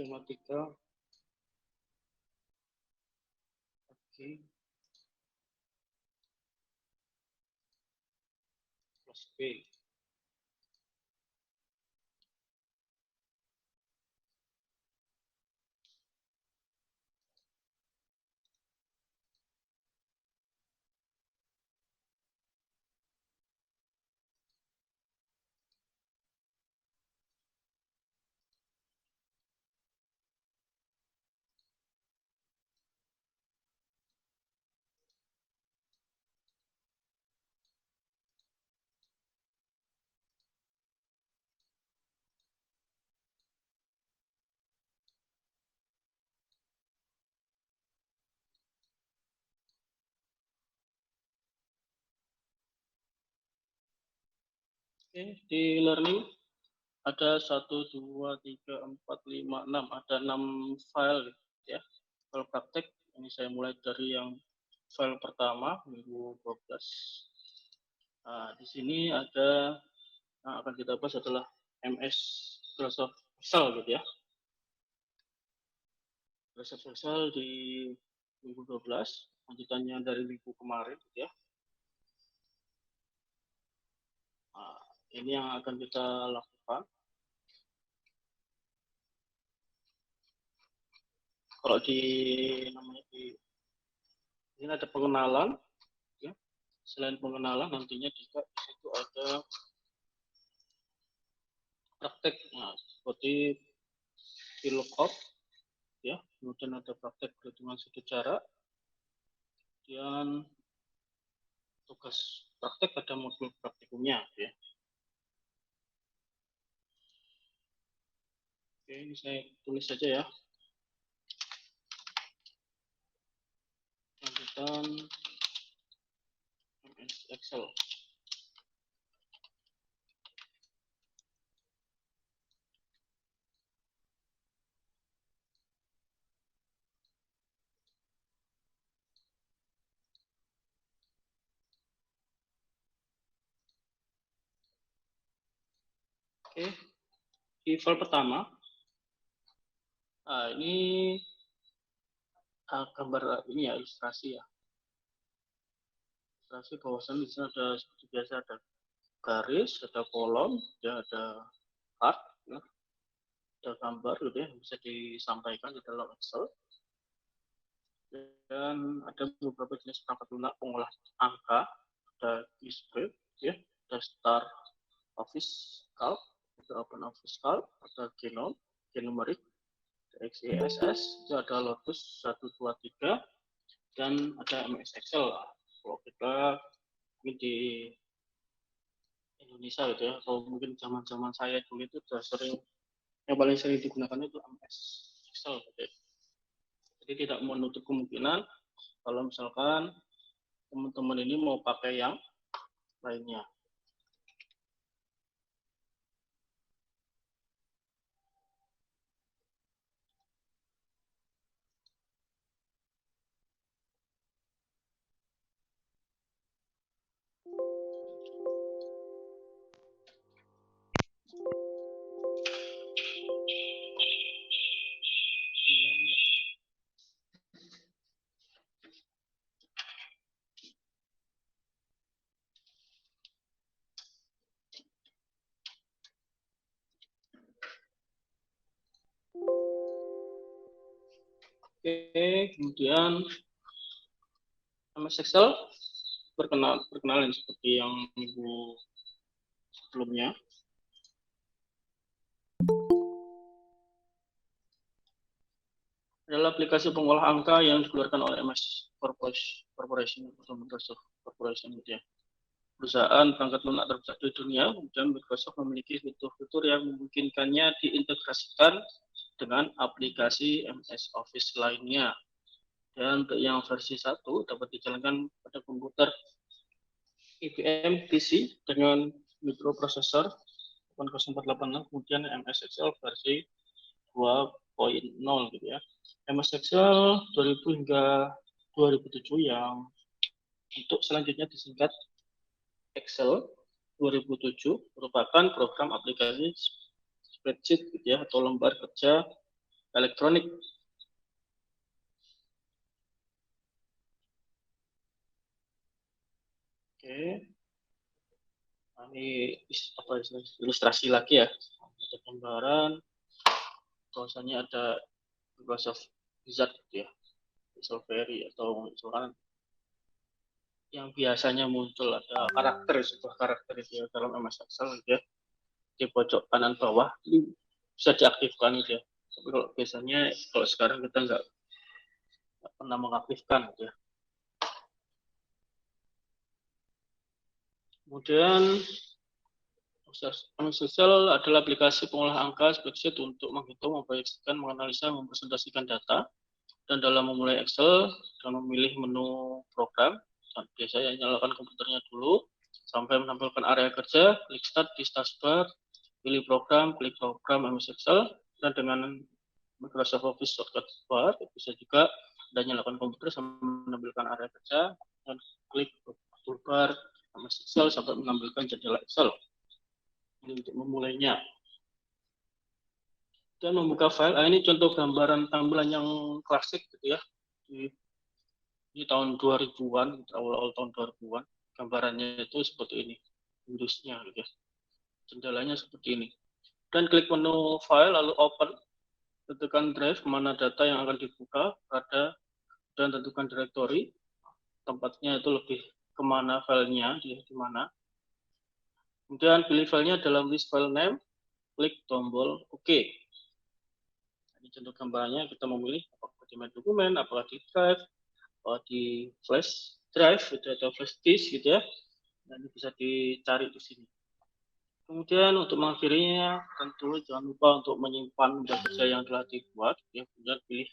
Skematika. Oke. Plus B. Oke, di learning ada 1, 2, 3, 4, 5, 6. Ada 6 file ya. File praktek. Ini saya mulai dari yang file pertama minggu 12. Nah, di sini ada yang akan kita bahas adalah MS Microsoft Excel gitu ya. Microsoft Excel di minggu 12, lanjutannya dari minggu kemarin gitu ya. Nah, ini yang akan kita lakukan. Kalau di namanya di ini ada pengenalan ya. Selain pengenalan nantinya juga di situ ada praktek, nah, seperti VLOOKUP ya, kemudian ada praktek perhitungan sudut jarak, dan tugas praktek ada modul praktikumnya ya. Oke, ini saya tulis saja ya. Lanjutan MS Excel. Oke, di file pertama, nah ini gambar ini ya, ilustrasi ya. Ilustrasi bahwasannya di sini ada seperti biasa ada garis, ada kolom, ya ada chart, ya, ada gambar gitu ya, bisa disampaikan di dalam Excel. Dan ada beberapa jenis perangkat lunak pengolah angka, ada eScript, ya, ada Star Office Calc, ada Open Office Calc, ada Genome, Genomeric, XESS, itu ada Lotus 123, dan ada MS Excel. Kalau kita ini di Indonesia gitu ya, atau mungkin zaman-zaman saya dulu itu sudah sering, yang paling sering digunakan itu MS Excel gitu ya. Jadi tidak menutup kemungkinan kalau misalkan teman-teman ini mau pakai yang lainnya. Oke, kemudian MS Excel perkenalan seperti yang minggu sebelumnya. Adalah aplikasi pengolah angka yang dikeluarkan oleh MS Corporation atau Microsoft Corporation gitu ya. Perusahaan perangkat lunak terbesar di dunia, kemudian Microsoft memiliki fitur-fitur yang memungkinkannya diintegrasikan dengan aplikasi MS Office lainnya. Dan untuk yang versi 1 dapat dijalankan pada komputer IBM PC dengan mikroprosesor 80486, kemudian MS Excel versi 2.0 gitu ya. MS Excel 2000 hingga 2007 yang untuk selanjutnya disingkat Excel 2007 merupakan program aplikasi spreadsheet gitu ya, atau lembar kerja elektronik. Oke, nah, ini ilustrasi lagi ya. Ada gambaran, bahwasanya ada Microsoft Wizard gitu ya, Visual Query atau misalkan yang biasanya muncul ada karakter, sebuah karakter itu ya dalam MS Excel gitu ya, di pojok kanan bawah ini bisa diaktifkan gitu ya. Tapi kalau sekarang kita nggak pernah mengaktifkan gitu ya. Kemudian MS Excel adalah aplikasi pengolah angka spreadsheet untuk menghitung, memproyeksikan, menganalisa, mempresentasikan data. Dan dalam memulai Excel dan memilih menu program, biasanya nyalakan komputernya dulu sampai menampilkan area kerja, klik start di taskbar, pilih program, klik program MS Excel, dan dengan Microsoft Office shortcut bar bisa juga Anda nyalakan komputer sampai menampilkan area kerja dan klik toolbar MS Excel sampai menampilkan jendela Excel. Ini untuk memulainya. Dan membuka file, ini contoh gambaran tampilan yang klasik gitu ya, di tahun 2000-an, awal-awal tahun 2000-an, gambarannya itu seperti ini, Windows-nya gitu ya. Jendelanya seperti ini. Dan klik menu file lalu open, tentukan drive mana data yang akan dibuka, ada, dan tentukan directory, tempatnya itu lebih kemana filenya, di mana. Kemudian pilih filenya dalam list file name, klik tombol OK. Ini contoh gambarnya, kita memilih apakah di dokumen, apakah di drive, apakah di flash drive atau flash disk gitu ya. Nah, ini bisa dicari di sini. Kemudian untuk mengakhirinya, tentu jangan lupa untuk menyimpan data kerja yang telah dibuat. Ya, kemudian pilih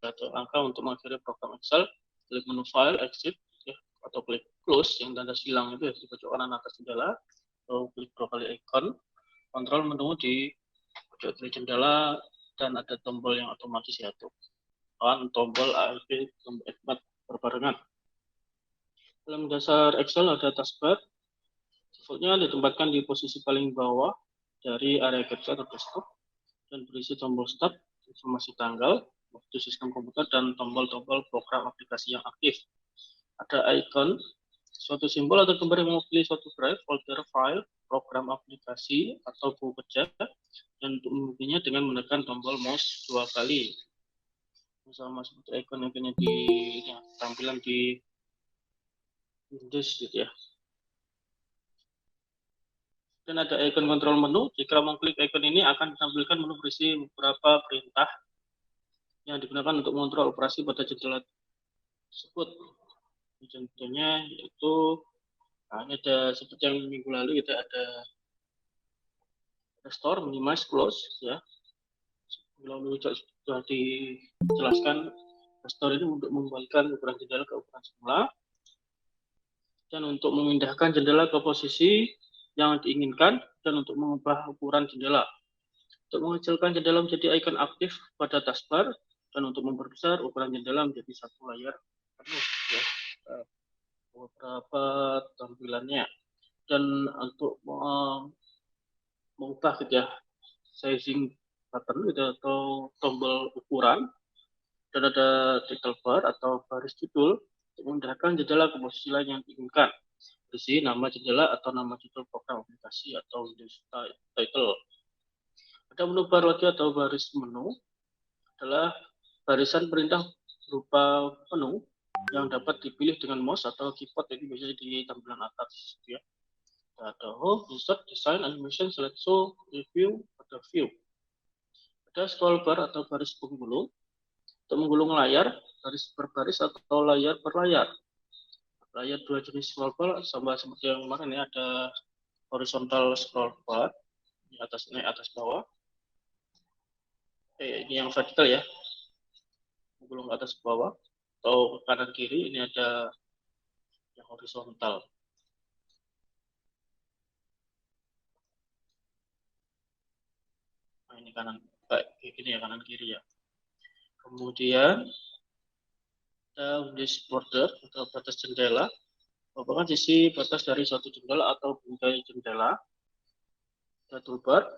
atau angka untuk mengakhiri program Excel, klik menu file, exit, ya, atau klik close yang tanda silang itu ya, di pojok kanan atas jendela, atau klik dua kali icon, kontrol menu di pojok kiri jendela, dan ada tombol yang otomatis yaitu tombol ALP, tombol F4 berbarengan. Dalam dasar Excel ada taskbar, defaultnya ditempatkan di posisi paling bawah dari area kerja atau desktop dan berisi tombol start, informasi tanggal, waktu sistem komputer, dan tombol-tombol program aplikasi yang aktif. Ada icon, suatu simbol atau gambar yang mewakili suatu drive, folder, file, program aplikasi, atau buku kerja, dan untuk memilikinya dengan menekan tombol mouse 2 kali. Sama seperti icon yang punya di tampilan di Windows gitu ya. Dan ada icon kontrol menu. Jika mengklik icon ini akan ditampilkan menu berisi beberapa perintah yang digunakan untuk mengontrol operasi pada jendela tersebut. Contohnya yaitu ini ada seperti yang minggu lalu kita ada restore, minimize, close ya. Lalu sudah dijelaskan restore ini untuk mengembalikan ukuran jendela ke ukuran semula dan untuk memindahkan jendela ke posisi yang diinginkan dan untuk mengubah ukuran jendela. Untuk mengecilkan jendela menjadi ikon aktif pada taskbar dan untuk memperbesar ukuran jendela menjadi satu layar penuh ya. Beberapa tampilannya. Dan untuk mengubah gitu ya sizing button gitu atau tombol ukuran, dan ada title bar atau baris judul untuk memindahkan jendela ke posisi lain yang diinginkan. Berisi nama jendela atau nama judul program aplikasi atau Windows title. Ada menu bar lagi atau baris menu adalah barisan perintah berupa menu yang dapat dipilih dengan mouse atau keyboard, jadi biasanya di tampilan atas ya. Ada home, insert, design, animation, select show, review, ada view. Ada scroll bar atau baris penggulung untuk menggulung layar, baris per baris atau layar per layar. Layar dua jenis scroll bar sama seperti yang kemarin ya, ada horizontal scroll bar di atas naik atas bawah. Ini yang vertikal ya, menggulung ke atas ke bawah, atau kanan kiri. Ini ada yang horizontal. Nah, ini kanan kayak gini ya, kanan kiri ya. Kemudian ada Windows border atau batas jendela, merupakan sisi batas dari suatu jendela atau bingkai jendela. Ada toolbar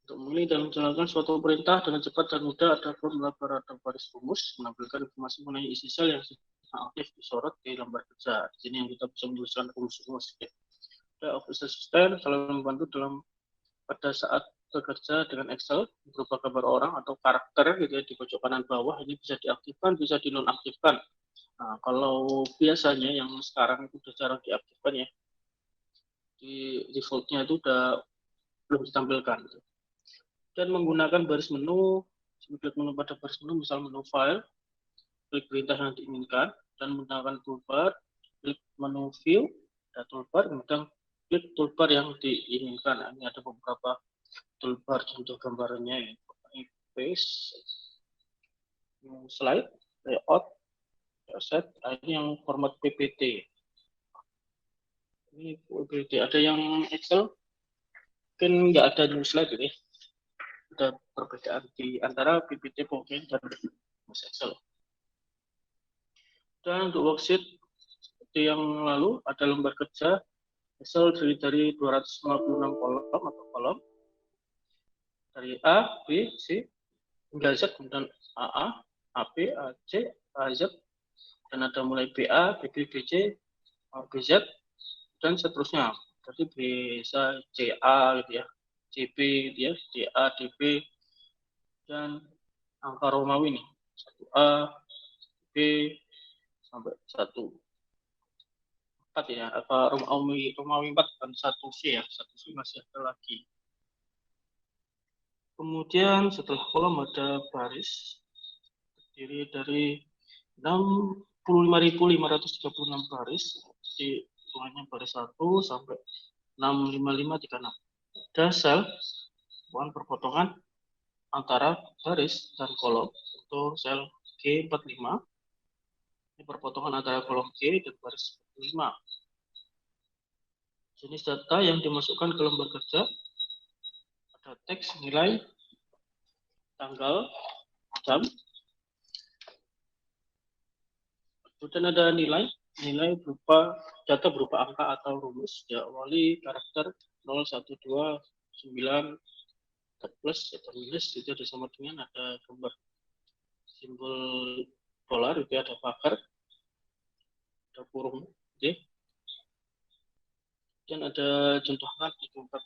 Untuk memilih dan menjalankan suatu perintah dengan cepat dan mudah, ada formula pada baris rumus menampilkan informasi mengenai isi sel yang aktif disorot di lembar kerja. Di sini yang kita bisa menuliskan rumus-rumus. Ada Office Assistant selalu membantu dalam pada saat bekerja dengan Excel berupa gambar orang atau karakter gitu ya di pojok kanan bawah. Ini bisa diaktifkan, bisa dinonaktifkan. Nah, kalau biasanya yang sekarang itu sudah jarang diaktifkan ya, di defaultnya itu udah belum ditampilkan. Gitu. Dan menggunakan baris menu, klik menu pada baris menu, misal menu file, klik perintah yang diinginkan, dan menggunakan toolbar, klik menu view, ada toolbar, kemudian klik toolbar yang diinginkan. Nah, ini ada beberapa toolbar contoh gambarannya ya. Paste, slide, layout, set, ini yang format PPT. Ini PPT, ada yang Excel, mungkin nggak ada new slide gitu ya. Ada perbedaan di antara PPT PowerPoint dan Excel. Dan untuk worksheet seperti yang lalu ada lembar kerja Excel dari 256 kolom atau kolom dari A, B, C hingga Z, kemudian AA, AB, AC, AZ, dan ada mulai BA, BB, BC, BZ, dan seterusnya. Jadi bisa CA gitu ya, CB gitu ya, DA, DB, dan angka Romawi nih 1A, B sampai 1. 4 ya, apa Romawi 4 dan 1C ya, 1C masih ada lagi. Kemudian setelah kolom ada baris terdiri dari 65.536 baris, jadi hitungannya baris 1 sampai 65536. Ada sel bukan perpotongan antara baris dan kolom untuk sel G45. Ini perpotongan antara kolom G dan baris 45. Jenis data yang dimasukkan ke lembar kerja ada teks, nilai, tanggal, jam, kemudian ada nilai berupa data berupa angka atau rumus diawali karakter 0, 1, 2, 9, plus atau minus, itu ada sama dengan ada gambar simbol dolar, itu ada bakar, ada kurung, D, dan ada contoh angka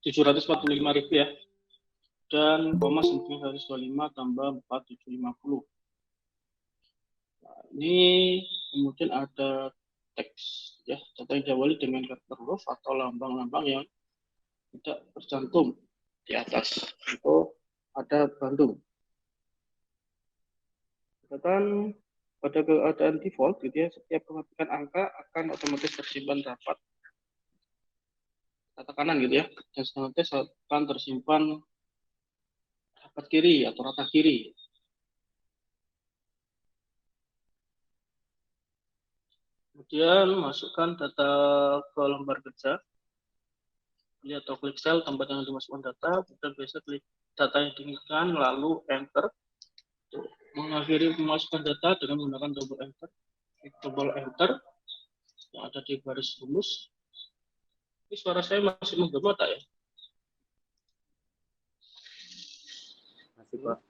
745.000 ya, dan koma 925 tambah 4750. Nah, ini kemudian ada teks ya, data yang diawali dengan karakter huruf atau lambang-lambang yang tidak tercantum di atas. Itu ada Bandung. Catatan pada keadaan default gitu ya, setiap kematikan angka akan otomatis tersimpan rapat rata kanan gitu ya, dan otomatis akan tersimpan rapat kiri atau rata kiri. Kemudian masukkan data ke lembar kerja, atau klik sel tempat yang dimasukkan data, kemudian biasa klik data yang diinginkan, lalu enter. Untuk mengakhiri memasukkan data dengan menggunakan tombol enter, klik tombol enter yang ada di baris rumus. Ini suara saya masih menggema tak ya? Masih Pak.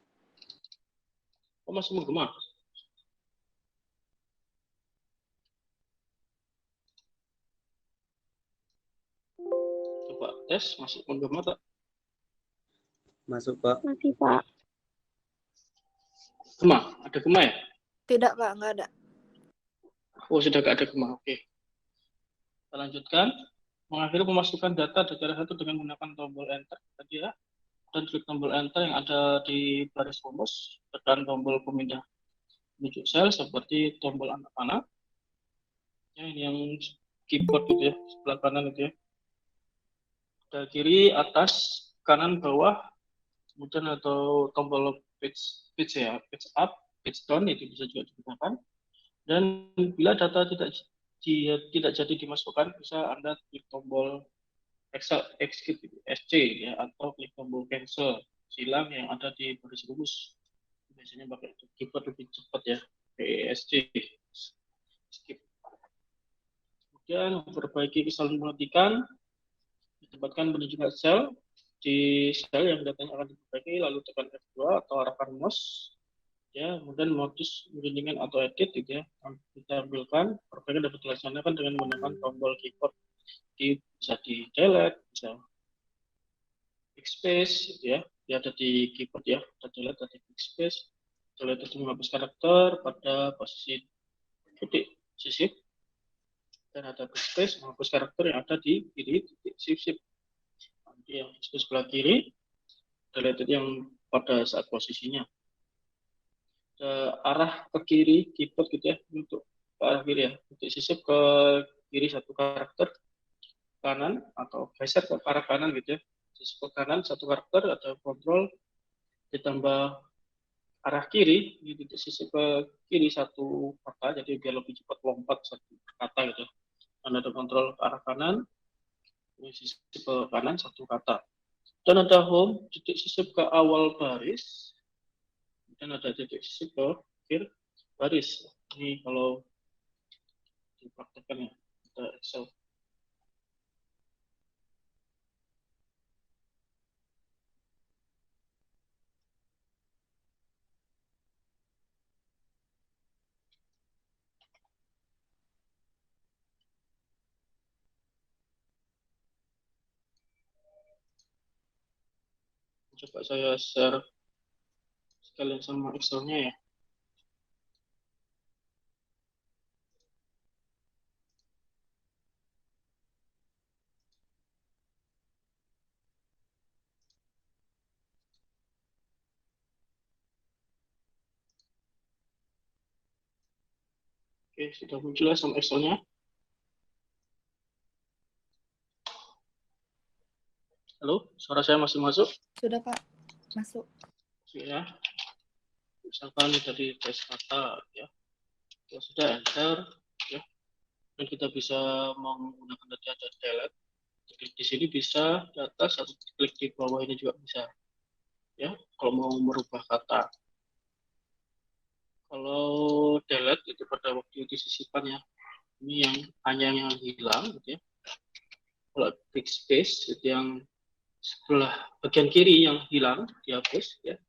Oh, masih menggema? Coba tes, masih menggema tak? Masuk Pak. Masih Pak. Gema? Ada gema ya? Tidak Pak, nggak ada. Oh, sudah nggak ada gema. Oke. Kita lanjutkan. Mengakhiri pemasukan data dari satu dengan menggunakan tombol enter tadi ya. Dan klik tombol enter yang ada di baris rumus. Tekan tombol pemindah menuju sel seperti tombol anak panah. Ya, ini yang keyboard gitu ya, sebelah kanan itu ya. Ada kiri, atas, kanan, bawah, kemudian atau tombol page ya, page up, page down itu bisa juga digunakan. Dan bila data tidak jadi dimasukkan, bisa Anda klik tombol exit SC ya, atau klik tombol cancel silang yang ada di baris rumus. Biasanya pakai keyboard lebih cepat ya, PSC. Skip. Kemudian memperbaiki kesalahan mematikan, ditempatkan penunjukan sel di sel yang datanya akan diperbaiki, lalu tekan F2 atau arahkan mouse, ya, kemudian modus bimbingan atau edit gitu ya, kita tampilkan. Perbaikan dapat dilaksanakan dengan menggunakan tombol keyboard, bisa di delete, bisa backspace gitu ya, dia ada di keyboard ya, ada delete, ada backspace. Delete itu menghapus karakter pada posisi titik sisip, dan ada backspace menghapus karakter yang ada di kiri titik sisip. Nanti yang di sebelah kiri delete yang pada saat posisinya. Arah ke kiri keyboard gitu ya, untuk ke arah kiri ya, titik sisip ke kiri satu karakter, kanan atau geser ke arah kanan gitu ya, sisip ke kanan satu karakter, atau kontrol ditambah arah kiri di titik sisip ke kiri satu kata, jadi biar lebih cepat lompat satu kata gitu. Dan ada kontrol ke arah kanan, sisip ke kanan satu kata. Dan ada home, titik sisip ke awal baris, dan ada titik sisip ke akhir baris. Ini kalau dipraktekkan ya, kita Excel. Coba saya share sekalian sama Excel-nya ya. Oke, sudah muncul ya sama Excel-nya. Halo, suara saya masih masuk? Sudah, Pak. Masuk. Ya. Misalkan dari tes kata ya. Kalau sudah enter ya. Dan kita bisa menggunakan data delete. Klik di sini bisa, di atas, atau klik di bawah ini juga bisa. Ya, kalau mau merubah kata. Kalau delete itu pada waktu disisipkan ya. Ini yang hanya yang hilang gitu ya. Kalau backspace itu yang sebelah bagian kiri yang hilang dihapus ya.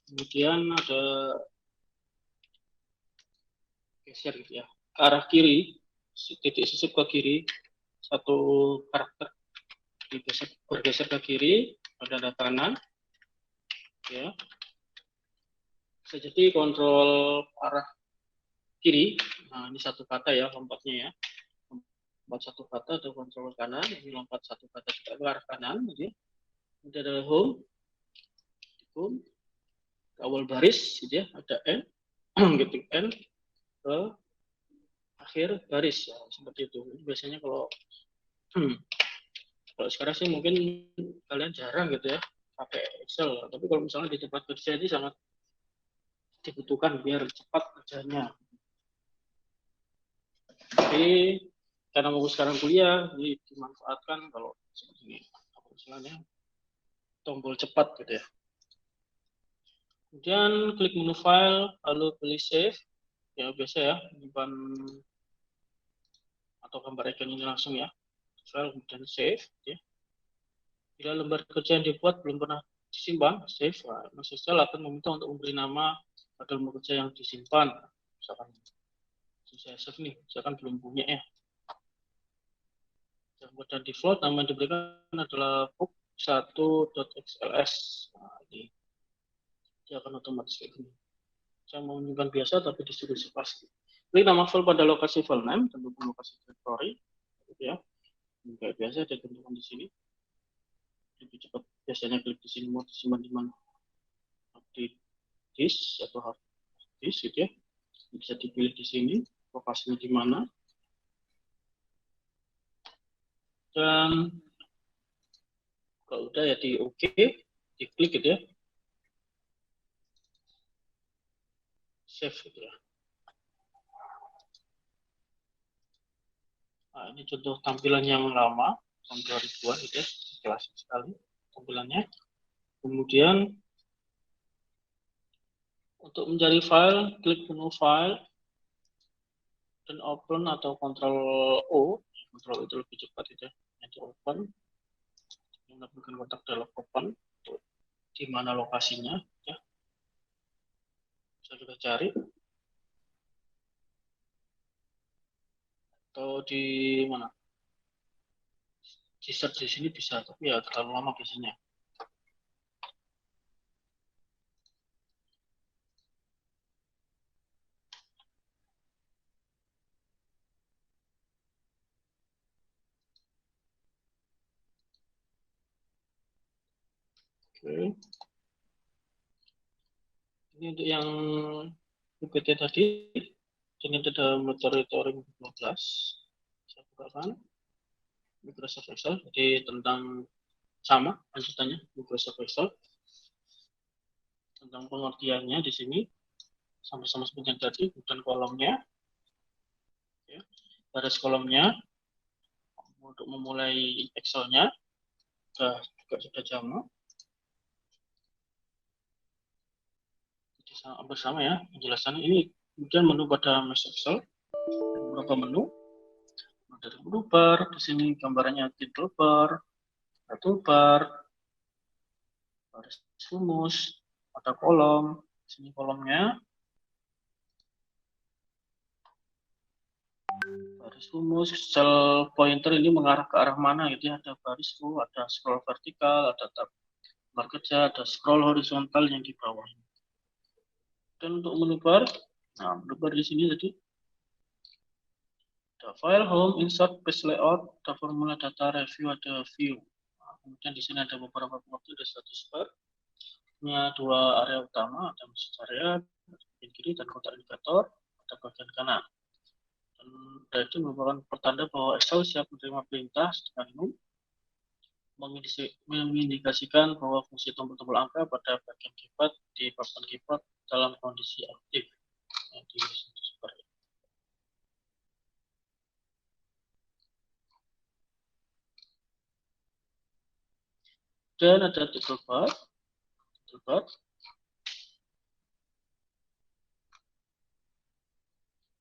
Kemudian ada geser gitu ya, ke arah kiri, titik sisip ke kiri satu karakter, bergeser ke kiri, ada kanan ya. Bisa jadi kontrol arah kiri. Nah, ini satu kata ya lompatnya ya, lompat satu kata, ada kontrol kanan, ini lompat satu kata juga ke arah kanan gitu ya. Ini ada home, awal baris gitu ya, ada N, ketik N ke akhir baris ya, seperti itu. Biasanya kalau kalau sekarang sih mungkin kalian jarang gitu ya pakai Excel, tapi kalau misalnya di tempat kerja ini sangat dibutuhkan biar cepat kerjanya. Jadi karena mau sekarang kuliah, jadi dimanfaatkan kalau seperti ini, misalnya tombol cepat gitu ya. Kemudian klik menu file, lalu pilih save, ya biasa ya, menyimpan atau gambar icon ini langsung ya, file kemudian save, ya. Bila lembar kerja yang dibuat belum pernah disimpan, save, masih akan meminta untuk memberi nama pada lembar kerja yang disimpan. Misalkan saya save nih, misalkan belum punya ya. Kemudian default nama yang diberikan adalah book1.xls. Nah, ini dia akan otomatis kayak gini. Saya mau menyimpan biasa tapi disuruh pasti. Klik nama file pada lokasi file name, tentukan lokasi directory, gitu ya. Kayak biasa ada tentukan di sini. Lebih cepat biasanya klik di sini mau disimpan di mana, di disk atau hard disk gitu ya, bisa dipilih di sini lokasinya di mana, dan kalau udah ya di OK, diklik gitu ya, save gitu ya. Nah, ini contoh tampilan yang lama tahun 2000-an gitu ya, klasik sekali tampilannya. Kemudian untuk mencari file, klik menu file dan open atau Ctrl O Control itu lebih cepat gitu ya. Itu open, melakukan kontak dialog open, di mana lokasinya ya. Bisa kita cari atau di mana? Di search di sini bisa, tapi ya terlalu lama biasanya. Oke. Ini untuk yang UPT tadi, ini ada monitoring 12. Saya bukakan Microsoft Excel, jadi tentang sama lanjutannya Microsoft Excel, tentang pengertiannya di sini sama-sama seperti yang tadi, dan kolomnya, ya. Baris kolomnya untuk memulai Excel-nya juga sudah sama. Bersama ya penjelasannya. Ini kemudian menu pada Mesh Excel, beberapa menu dari menu bar, di sini gambarannya title bar, toolbar, baris rumus, ada kolom, di sini kolomnya, baris rumus, cell pointer ini mengarah ke arah mana gitu ya, ada baris ada scroll vertikal, ada tab kerja, ada scroll horizontal yang di bawah. Dan untuk menu bar, nah menu bar di sini tadi ada file, home, insert, page layout, ada formula data, review, ada view. Nah, kemudian di sini ada beberapa pengertian, ada status bar. Ini dua area utama, ada message area, bagian kiri, dan kotak indikator, ada bagian kanan. Dan itu merupakan pertanda bahwa Excel siap menerima perintah dengan umum, mengindikasikan bahwa fungsi tombol-tombol angka pada bagian keypad di papan keypad dalam kondisi aktif. Di seperti ini. Dan ada title bar.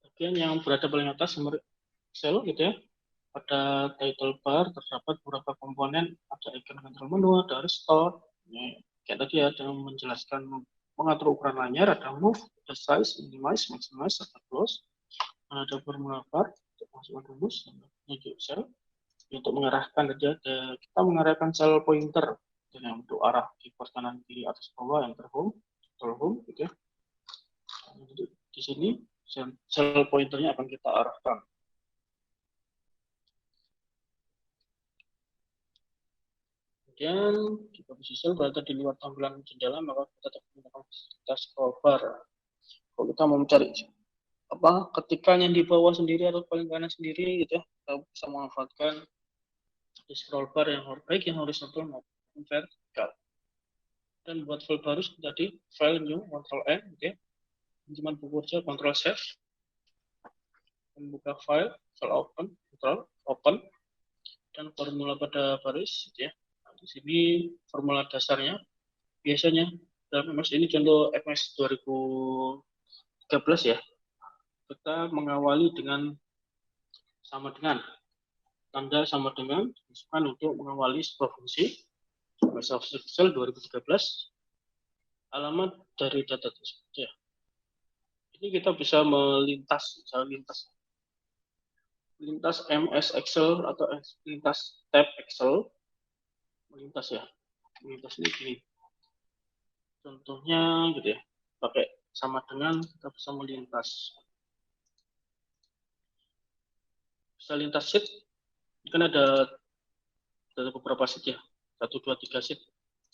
Bagian yang berada paling atas nomor Excel gitu ya. Pada title bar terdapat beberapa komponen, ada icon control menu, ada restore. Ini kayak tadi ya, dengan menjelaskan mengatur ukuran layar, ada move, ada size, minimize, maximize, ada close. Ada formula bar untuk masukkan rumus, ini di Excel. Untuk mengarahkan aja, kita mengarahkan cell pointer dengan untuk arah keyboard kanan kiri atas bawah, enter home, control home gitu ya. Di sini cell pointernya akan kita arahkan. Kemudian kita posisi berada di luar tampilan jendela, maka kita tetap menggunakan fasilitas scroll bar. Kalau kita mau mencari ketikanya di bawah sendiri atau paling kanan sendiri gitu ya, kita bisa memanfaatkan di scroll bar yang baik yang horizontal maupun vertikal. Dan buat file baru tadi file new Ctrl N gitu ya. Teman buku kerja Ctrl save. Membuka file open, Ctrl open, dan formula pada baris gitu ya. Nah, di sini formula dasarnya biasanya dalam MS ini contoh MS 2013 ya. Kita mengawali dengan tanda sama dengan masukkan untuk mengawali sebuah fungsi Microsoft Excel 2013 alamat dari data tersebut ya. Ini kita bisa melintas MS Excel atau lintas tab Excel, melintas ini gini. Contohnya gitu ya, pakai sama dengan kita bisa melintas. Bisa lintas sheet, kan ada beberapa sheet ya, 1, 2, 3 sheet.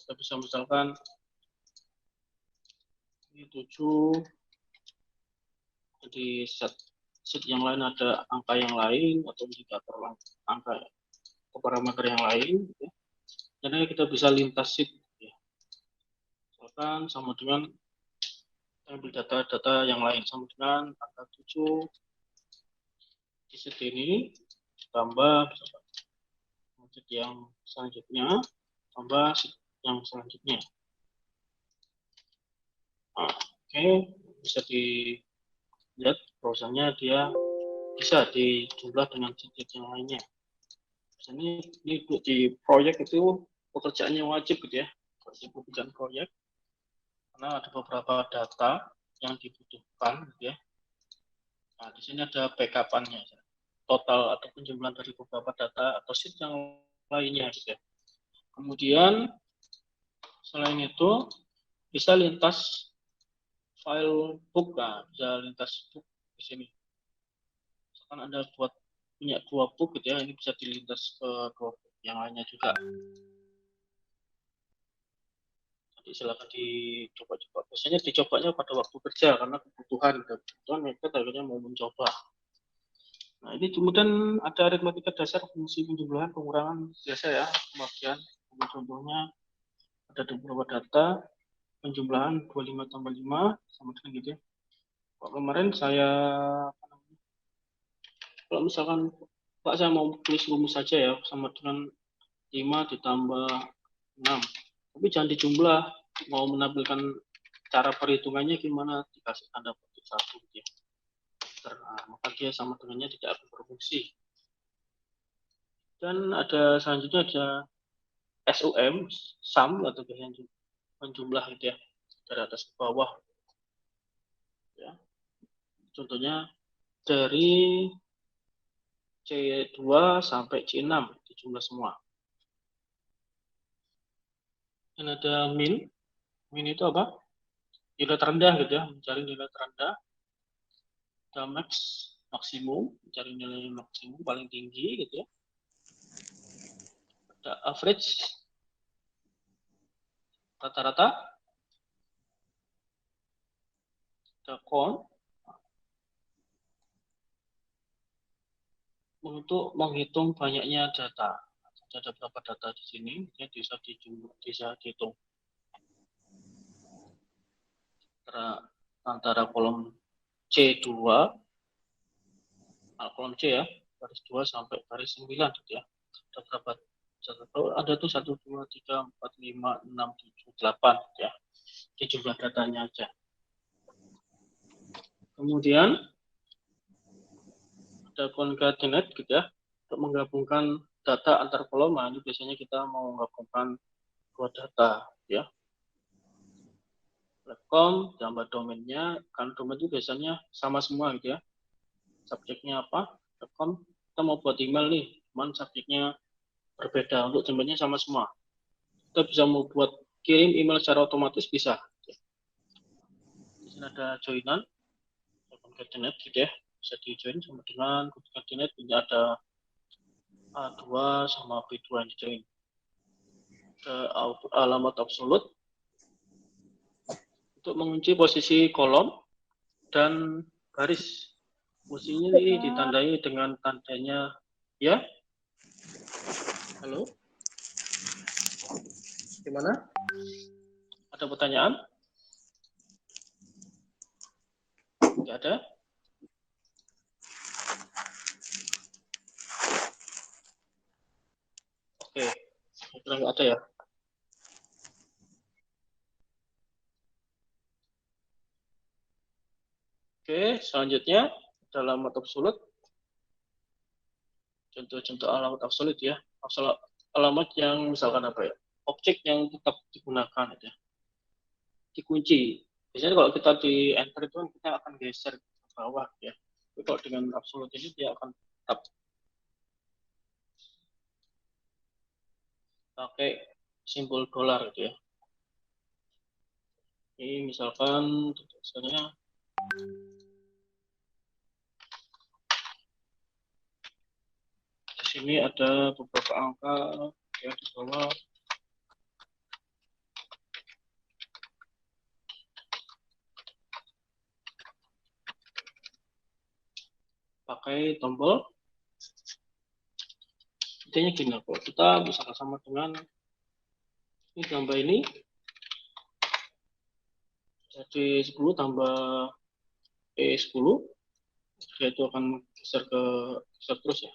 Kita bisa misalkan ini 7, jadi sheet yang lain ada angka yang lain atau indikator angka atau parameter yang lain. Gitu ya. Jadi kita bisa lintas sheet. Ya. Misalkan sama dengan ambil data-data yang lain sama dengan angka 7 di sheet ini tambah sheet yang selanjutnya tambah sheet yang selanjutnya. Nah, oke, bisa dilihat bahwasanya dia bisa dijumlah dengan sheet yang lainnya. Misalnya ini di proyek itu pekerjaannya wajib gitu ya, pekerjaan proyek, karena ada beberapa data yang dibutuhkan gitu ya. Nah, di sini ada backup-annya, total atau penjumlahan dari beberapa data atau sheet yang lainnya gitu ya. Kemudian selain itu bisa lintas file book, nah, bisa lintas book di sini. Misalkan Anda punya dua book gitu ya, ini bisa dilintas ke dua book yang lainnya juga. Nanti silakan dicoba-coba. Biasanya dicobanya pada waktu kerja karena kebutuhan gitu. Kebutuhan mereka akhirnya mau mencoba. Nah, ini kemudian ada aritmatika dasar fungsi penjumlahan pengurangan biasa ya, pembagian. Contohnya ada beberapa data penjumlahan 25 tambah 5 sama dengan gitu ya. Kemarin saya, kalau misalkan Pak saya mau tulis rumus saja ya, sama dengan 5 ditambah 6. Tapi jangan dijumlah, mau menampilkan cara perhitungannya gimana, dikasih tanda petik 1 gitu ya. Nah, maka dia sama dengannya tidak akan berfungsi. Dan ada selanjutnya ada SUM, sum atau bagian menjumlah gitu ya, dari atas ke bawah. Ya. Contohnya dari C2 sampai C6 dijumlah semua. Dan ada min. Min itu apa? Nilai terendah gitu ya, mencari nilai terendah. Ada max, maksimum, mencari nilai maksimum paling tinggi gitu ya. Ada average, rata-rata. Ada count, untuk menghitung banyaknya data. Ada berapa data di sini, ya bisa dihitung antara kolom C2, kolom C ya, baris 2 sampai baris 9 gitu ya. Ada berapa? Ada tuh 1, 2, 3, 4, 5, 6, 7, 8 gitu ya. Ini jumlah datanya aja. Kemudian ada concatenate gitu ya, untuk menggabungkan data antar kolom. Nah, ini biasanya kita mau menggabungkan dua data ya. Platform tambah domainnya, kan domain itu biasanya sama semua gitu ya. Subjeknya apa? Platform, kita mau buat email nih, cuman subjeknya berbeda, untuk domainnya sama semua. Kita bisa mau buat kirim email secara otomatis bisa. Di sini ada joinan, concatenate gitu ya, bisa di join sama dengan concatenate, ini ada A2 sama B2 yang di join. Ke alamat absolut untuk mengunci posisi kolom dan garis. Posisinya ini ditandai dengan tandanya ya. Halo? Gimana? Ada pertanyaan? Tidak ada? Oke, kira nggak ada ya. Oke, selanjutnya alamat absolut. Contoh-contoh alamat absolut ya. Alamat yang misalkan apa ya? Objek yang tetap digunakan ya. Dikunci. Biasanya kalau kita di enter itu kan kita akan geser ke bawah ya. Tapi kalau dengan absolut ini dia akan tetap pakai simbol dolar gitu ya. Ini misalkan tulisannya di sini ada beberapa angka ya di bawah. Pakai tombol. Intinya gini, kalau kita bisa sama dengan ini tambah ini, jadi 10 tambah E10, dia itu akan geser terus ya.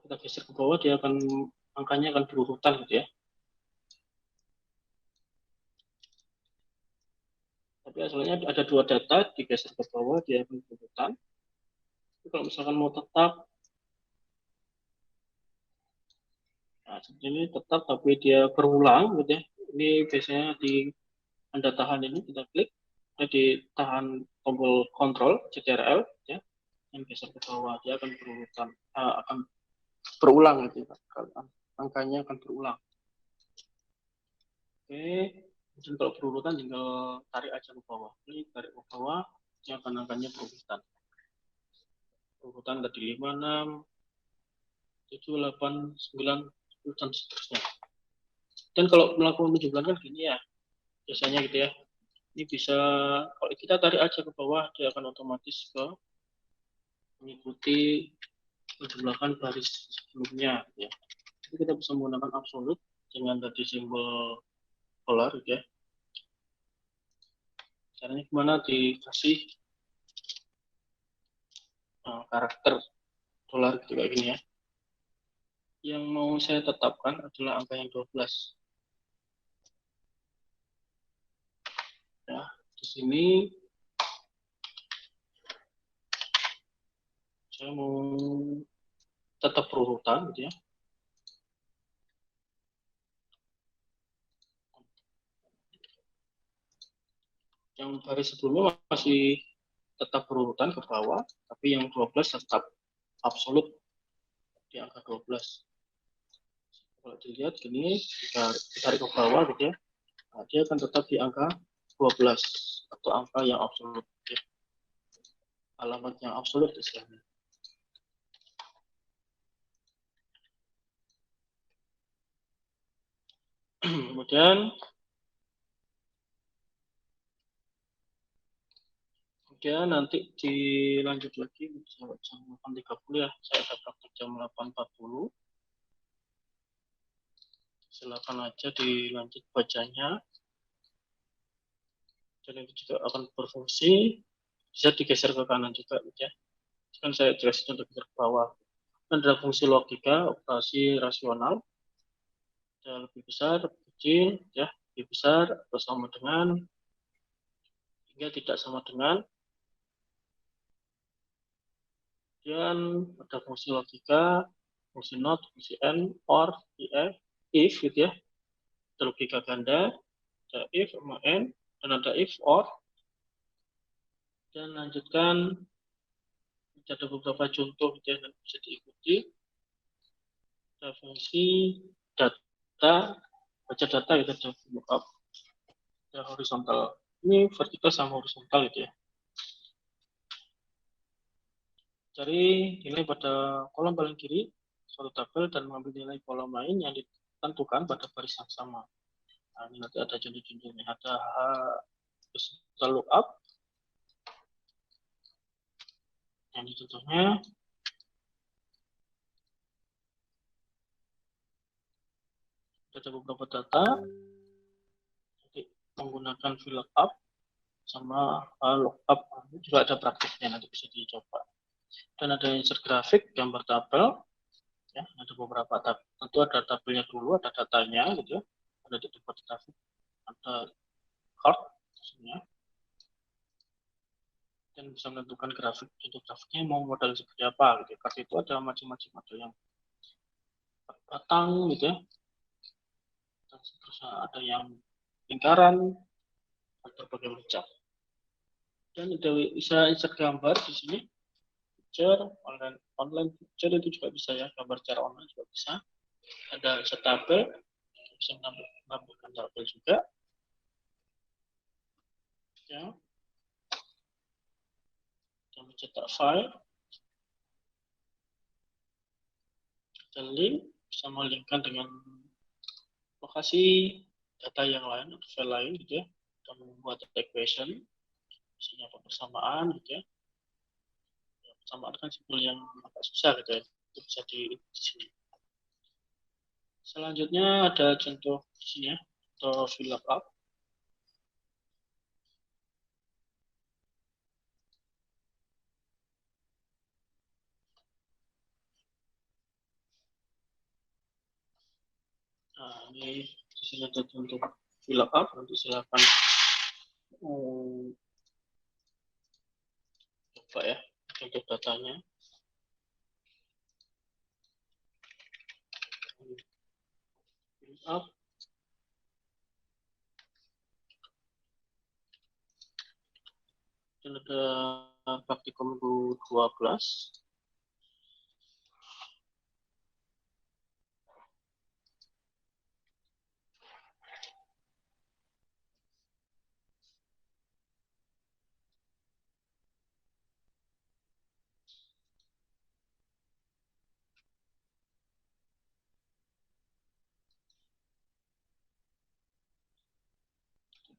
kita geser ke bawah, dia akan angkanya akan berurutan gitu ya. Tapi asalnya ada 2 data, digeser ke bawah dia akan berurutan. Tapi kalau misalkan mau tetap, nah seperti ini tetap tapi dia berulang gitu ya. Ini biasanya di Anda tahan ini, kita klik, jadi tahan tombol Ctrl CTRL ya, yang geser ke bawah dia akan berurutan, akan berulang gitu ya. Angkanya akan berulang. Oke, kemudian kalau berurutan tinggal tarik aja ke bawah. Ini tarik ke bawah, yang akan angkanya berurutan. Berurutan tadi 5, 6, 7, 8, 9, 10, dan seterusnya. Dan kalau melakukan penjumlahan kan gini ya, biasanya gitu ya. Ini bisa, kalau kita tarik aja ke bawah, dia akan otomatis ke mengikuti penjumlahan baris sebelumnya ya. Jadi kita bisa menggunakan absolut dengan tadi simbol polar gitu ya. Caranya gimana? Dikasih karakter dolar gitu kayak gini ya. Yang mau saya tetapkan adalah angka yang 12. Ya, di sini saya mau tetap berurutan gitu ya. Yang baris sebelumnya masih tetap berurutan ke bawah, tapi yang 12 tetap absolut di angka 12. Kalau dilihat gini, ditarik ke bawah gitu ya, nah, dia akan tetap di angka 12 atau angka yang absolut ya. Alamat yang absolut istilahnya. Kemudian nanti dilanjut lagi jam 8.30 ya. Saya ada praktik jam 8.40. Silakan aja dilanjut bacanya. Dan itu juga akan berfungsi, bisa digeser ke kanan juga ya. Kan saya jelasin untuk geser ke bawah. Dan ada fungsi logika, operasi rasional. Ada lebih besar, lebih kecil, ya, lebih besar atau sama dengan, hingga tidak sama dengan. Kemudian ada fungsi logika, fungsi not, fungsi and, or, if gitu ya. Ada logika ganda, ada if sama and, dan ada if or. Dan lanjutkan, ada beberapa contoh gitu ya, yang bisa diikuti. Ada fungsi data, baca data gitu, ada lookup, ada horizontal. Ini vertikal sama horizontal gitu ya. Cari nilai pada kolom paling kiri suatu tabel dan mengambil nilai kolom lain yang ditentukan pada baris yang sama. Nah, ini nanti ada contoh-contohnya. Ada horizontal lookup. Yang contohnya ada beberapa data nanti menggunakan VLOOKUP sama lookup. Ini juga ada praktiknya, nanti bisa dicoba. Dan ada insert grafik, gambar tabel. Ya, ada beberapa tabel. Tentu ada tabelnya dulu, ada datanya gitu ya. Ada di tempat grafik, ada chart maksudnya. Dan bisa menentukan grafik, untuk grafiknya mau model seperti apa gitu. Kartu itu ada macam-macam, ada yang batang gitu ya. Dan seterusnya ada yang lingkaran, ada berbagai macam. Dan bisa insert gambar di sini. Picture, online picture itu juga bisa ya, gambar secara online juga bisa. Ada insert tabel, bisa menampilkan tabel juga. Ya. Dan mencetak file. Dan link, bisa melingkan dengan lokasi data yang lain atau file lain gitu ya. Dan membuat equation, misalnya persamaan gitu ya. Persamaan kan simbol yang agak susah gitu ya. Itu bisa di sini. Selanjutnya ada contoh di sini ya, atau VLOOKUP. Nah, ini di sini ada untuk fill up, nanti silakan coba ya untuk datanya. Fill up. Dan ada praktikum 12.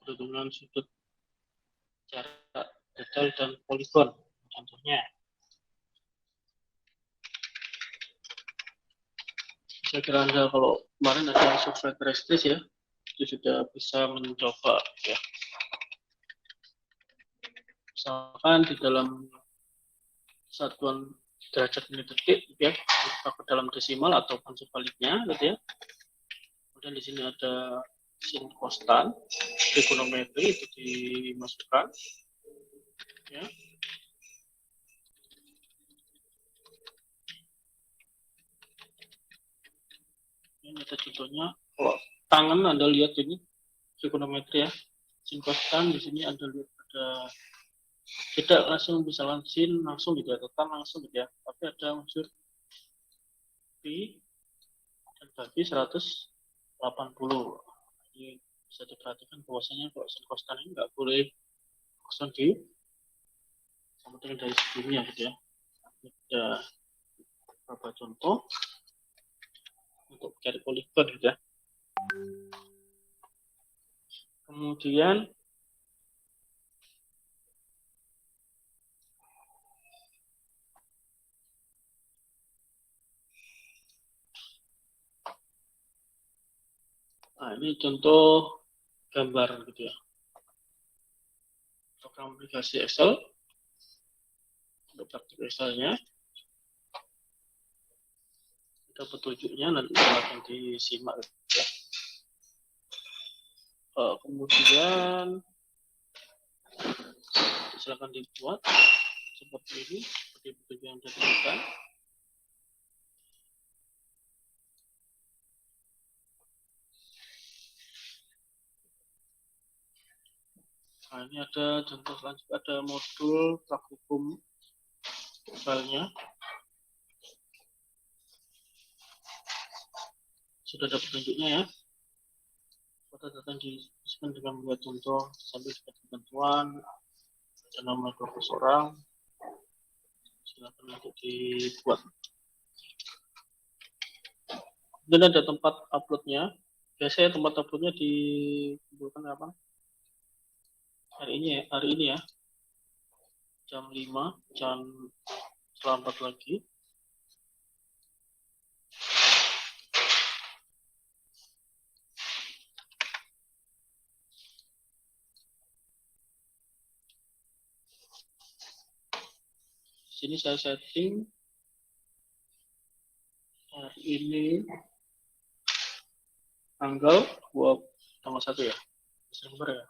Perhitungan sudut jarak detail dan poligon. Contohnya, saya kira Anda kalau kemarin ada software Prestige ya, itu sudah bisa mencoba ya. Misalkan di dalam satuan derajat menit detik ya, ke dalam desimal ataupun sebaliknya gitu ya. Kemudian di sini ada sin konstan, trigonometri itu dimasukkan ya. Ini ada contohnya. Kalau tangan Anda lihat ini trigonometri ya, sin konstan di sini Anda lihat ada tidak langsung misalnya sin langsung gitu ya, tekan langsung gitu ya, tapi ada unsur pi dan bagi 180. Ini bisa diperhatikan bahwasanya kalau sin konstan ini nggak boleh kosong di sama dengan dari sebelumnya gitu ya. Ada beberapa contoh untuk cari poligon gitu ya. Kemudian nah, ini contoh gambar gitu ya. Program aplikasi Excel untuk praktik Excelnya ada petunjuknya, nanti akan disimak gitu ya. Kemudian silakan dibuat seperti ini, seperti petunjuk yang saya berikan. Nah, ini ada contoh selanjutnya, ada modul praktikum filenya. Sudah ada petunjuknya ya. Pada datang diisikan dengan membuat contoh sambil seperti bantuan, ada nama 12 orang. Silakan untuk dibuat. Dan ada tempat uploadnya. Biasanya tempat uploadnya dikumpulkan apa? Hari ini ya. Jam 5, jam setelah 4 lagi. Sini saya setting hari ini tanggal 1 ya, Desember ya.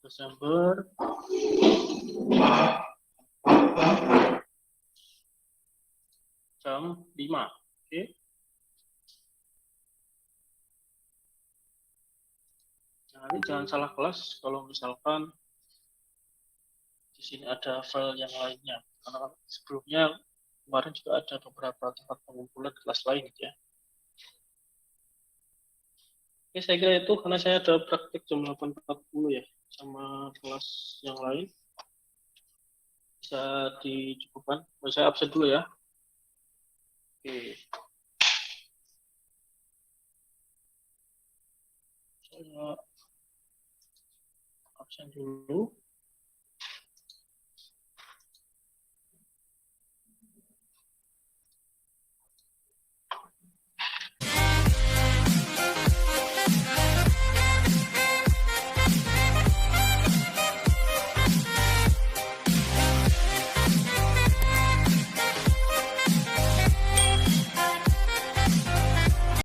Desember jam 5. Oke. Nah, ini jangan salah kelas kalau misalkan di sini ada file yang lainnya. Karena sebelumnya kemarin juga ada beberapa tempat pengumpulan kelas lain gitu ya. Oke, saya kira itu karena saya ada praktik jam 8.40 ya sama kelas yang lain. Bisa dicukupkan. Saya absen dulu ya. Oke. Saya absen dulu.